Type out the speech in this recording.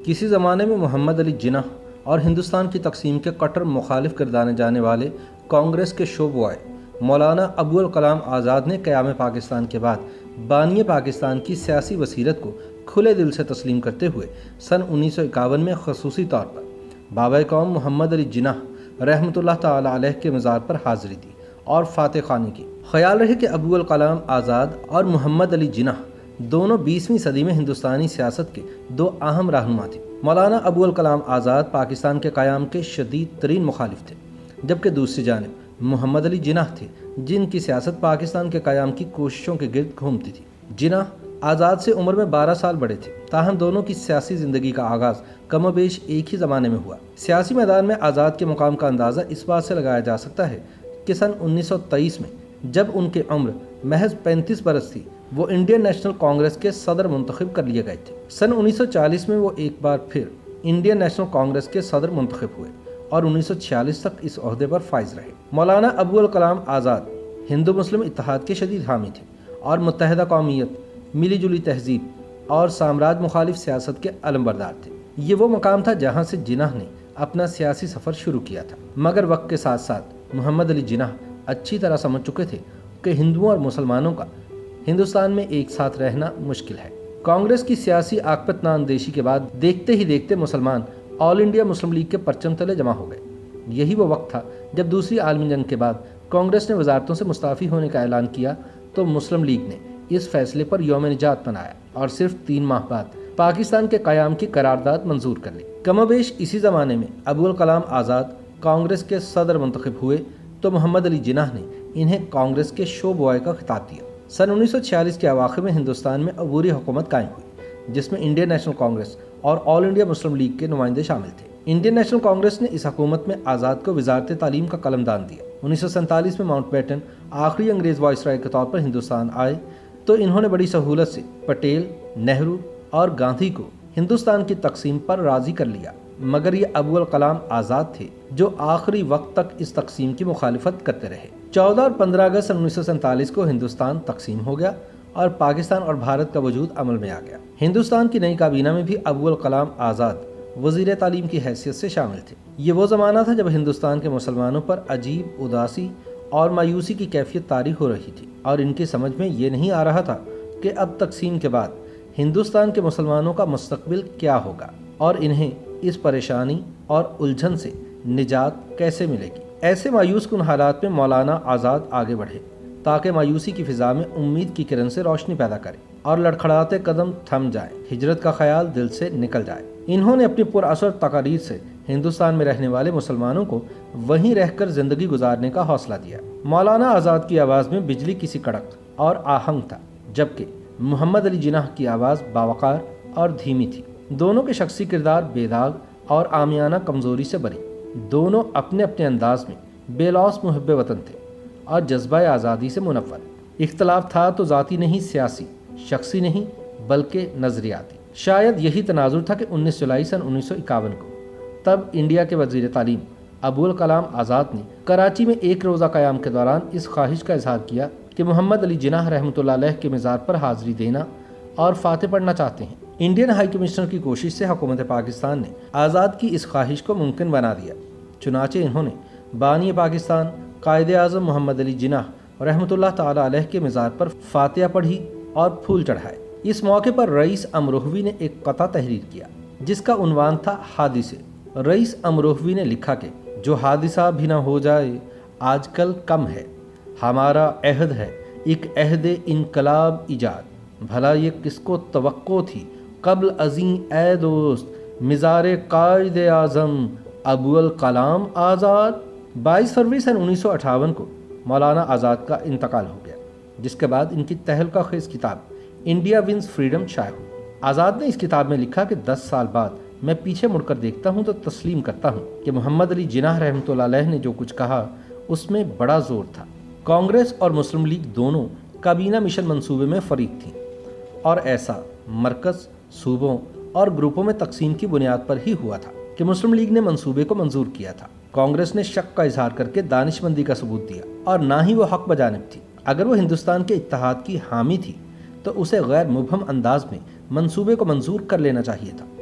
کسی زمانے میں محمد علی جناح اور ہندوستان کی تقسیم کے کٹر مخالف گردانے جانے والے کانگریس کے شو بوائے مولانا ابوالکلام آزاد نے قیام پاکستان کے بعد بانی پاکستان کی سیاسی بصیرت کو کھلے دل سے تسلیم کرتے ہوئے سن 1951 میں خصوصی طور پر بابا قوم محمد علی جناح رحمۃ اللہ تعالی علیہ کے مزار پر حاضری دی اور فاتح خوانی کی۔ خیال رہے کہ ابوالکلام آزاد اور محمد علی جناح دونوں 20ویں صدی میں ہندوستانی سیاست کے دو اہم رہنما تھے۔ مولانا ابوالکلام آزاد پاکستان کے قیام کے شدید ترین مخالف تھے، جبکہ دوسری جانب محمد علی جناح تھے جن کی سیاست پاکستان کے قیام کی کوششوں کے گرد گھومتی تھی۔ جناح آزاد سے عمر میں 12 سال بڑے تھے، تاہم دونوں کی سیاسی زندگی کا آغاز کم و بیش ایک ہی زمانے میں ہوا۔ سیاسی میدان میں آزاد کے مقام کا اندازہ اس بات سے لگایا جا سکتا ہے کہ سن 1923 میں جب ان کی عمر محض 35 برس تھی، وہ انڈین نیشنل کانگریس کے صدر منتخب کر لیے گئے تھے۔ سن 1940 میں وہ ایک بار پھر انڈین نیشنل کانگریس کے صدر منتخب ہوئے اور 1946 تک اس عہدے پر فائز رہے۔ مولانا ابوالکلام آزاد ہندو مسلم اتحاد کے شدید حامی تھے اور متحدہ قومیت، ملی جلی تہذیب اور سامراج مخالف سیاست کے علمبردار تھے۔ یہ وہ مقام تھا جہاں سے جناح نے اپنا سیاسی سفر شروع کیا تھا، مگر وقت کے ساتھ ساتھ محمد علی جناح اچھی طرح سمجھ چکے تھے کہ ہندوؤں اور مسلمانوں کا ہندوستان میں ایک ساتھ رہنا مشکل ہے۔ کانگریس کی سیاسی عاقبت نااندیشی کے بعد دیکھتے ہی دیکھتے مسلمان آل انڈیا مسلم لیگ کے پرچم تلے جمع ہو گئے۔ یہی وہ وقت تھا جب دوسری عالمی جنگ کے بعد کانگریس نے وزارتوں سے مستعفی ہونے کا اعلان کیا تو مسلم لیگ نے اس فیصلے پر یوم نجات منایا اور صرف 3 ماہ بعد پاکستان کے قیام کی قرارداد منظور کر لی۔ کم و بیش اسی زمانے میں ابوالکلام آزاد کانگریس کے صدر منتخب ہوئے تو محمد علی جناح نے انہیں کانگریس کے شو بوائے کا خطاب دیا۔ سن 1946 کے اواخر میں ہندوستان میں عبوری حکومت قائم ہوئی، جس میں انڈین نیشنل کانگریس اور آل انڈیا مسلم لیگ کے نمائندے شامل تھے۔ انڈین نیشنل کانگریس نے اس حکومت میں آزاد کو وزارت تعلیم کا قلمدان دیا۔ 1947 میں ماؤنٹ بیٹن آخری انگریز وائسرائے کے طور پر ہندوستان آئے تو انہوں نے بڑی سہولت سے پٹیل، نہرو اور گاندھی کو ہندوستان کی تقسیم پر راضی کر لیا، مگر یہ ابوالکلام آزاد تھے جو آخری وقت تک اس تقسیم کی مخالفت کرتے رہے۔ 14 اور 15 اگست 1947 کو ہندوستان تقسیم ہو گیا اور پاکستان اور بھارت کا وجود عمل میں آ گیا۔ ہندوستان کی نئی کابینہ میں بھی ابوالکلام آزاد وزیر تعلیم کی حیثیت سے شامل تھے۔ یہ وہ زمانہ تھا جب ہندوستان کے مسلمانوں پر عجیب اداسی اور مایوسی کی کیفیت طاری ہو رہی تھی اور ان کی سمجھ میں یہ نہیں آ رہا تھا کہ اب تقسیم کے بعد ہندوستان کے مسلمانوں کا مستقبل کیا ہوگا اور انہیں اس پریشانی اور الجھن سے نجات کیسے ملے گی۔ ایسے مایوس کن حالات میں مولانا آزاد آگے بڑھے تاکہ مایوسی کی فضا میں امید کی کرن سے روشنی پیدا کرے اور لڑکھڑاتے قدم تھم جائیں، ہجرت کا خیال دل سے نکل جائے۔ انہوں نے اپنی پراثر تقاریر سے ہندوستان میں رہنے والے مسلمانوں کو وہیں رہ کر زندگی گزارنے کا حوصلہ دیا۔ مولانا آزاد کی آواز میں بجلی کی سی کڑک اور آہنگ تھا، جبکہ محمد علی جناح کی آواز باوقار اور دھیمی تھی۔ دونوں کے شخصی کردار بے داغ اور عامیانہ کمزوری سے بری، دونوں اپنے اپنے انداز میں بے لوث محب وطن تھے اور جذبہ آزادی سے منور۔ اختلاف تھا تو ذاتی نہیں، سیاسی، شخصی نہیں بلکہ نظریاتی۔ شاید یہی تناظر تھا کہ 19 جولائی سن 1951 کو تب انڈیا کے وزیر تعلیم ابوالکلام آزاد نے کراچی میں ایک روزہ قیام کے دوران اس خواہش کا اظہار کیا کہ محمد علی جناح رحمۃ اللہ علیہ کے مزار پر حاضری دینا اور فاتح پڑھنا چاہتے ہیں۔ انڈین ہائی کمشنر کی کوشش سے حکومت پاکستان نے آزاد کی اس خواہش کو ممکن بنا دیا، چنانچہ انہوں نے بانی پاکستان قائد اعظم محمد علی جناح رحمۃ اللہ تعالی علیہ کے مزار پر فاتحہ پڑھی اور پھول چڑھائے۔ اس موقع پر رئیس امروہوی نے ایک قطعہ تحریر کیا جس کا عنوان تھا حادثے۔ رئیس امروہوی نے لکھا کہ جو حادثہ بھی نہ ہو جائے آج کل کم ہے، ہمارا عہد ہے ایک عہد انقلاب ایجاد، بھلا یہ کس کو توقع تھی قبل ازیں اے دوست مزار قائد اعظم ابوالکلام آزاد۔ 22 فروری سن 1958 کو مولانا آزاد کا انتقال ہو گیا، جس کے بعد ان کی تہلکہ خیز کتاب انڈیا ونز فریڈم شائع ہوئی۔ آزاد نے اس کتاب میں لکھا کہ 10 سال بعد میں پیچھے مڑ کر دیکھتا ہوں تو تسلیم کرتا ہوں کہ محمد علی جناح رحمۃ اللہ علیہ نے جو کچھ کہا اس میں بڑا زور تھا۔ کانگریس اور مسلم لیگ دونوں کابینہ مشن منصوبے میں فریق تھیں اور ایسا مرکز، صوبوں اور گروپوں میں تقسیم کی بنیاد پر ہی ہوا تھا کہ مسلم لیگ نے منصوبے کو منظور کیا تھا۔ کانگریس نے شک کا اظہار کر کے دانش مندی کا ثبوت دیا اور نہ ہی وہ حق بجانب تھی۔ اگر وہ ہندوستان کے اتحاد کی حامی تھی تو اسے غیر مبہم انداز میں منصوبے کو منظور کر لینا چاہیے تھا۔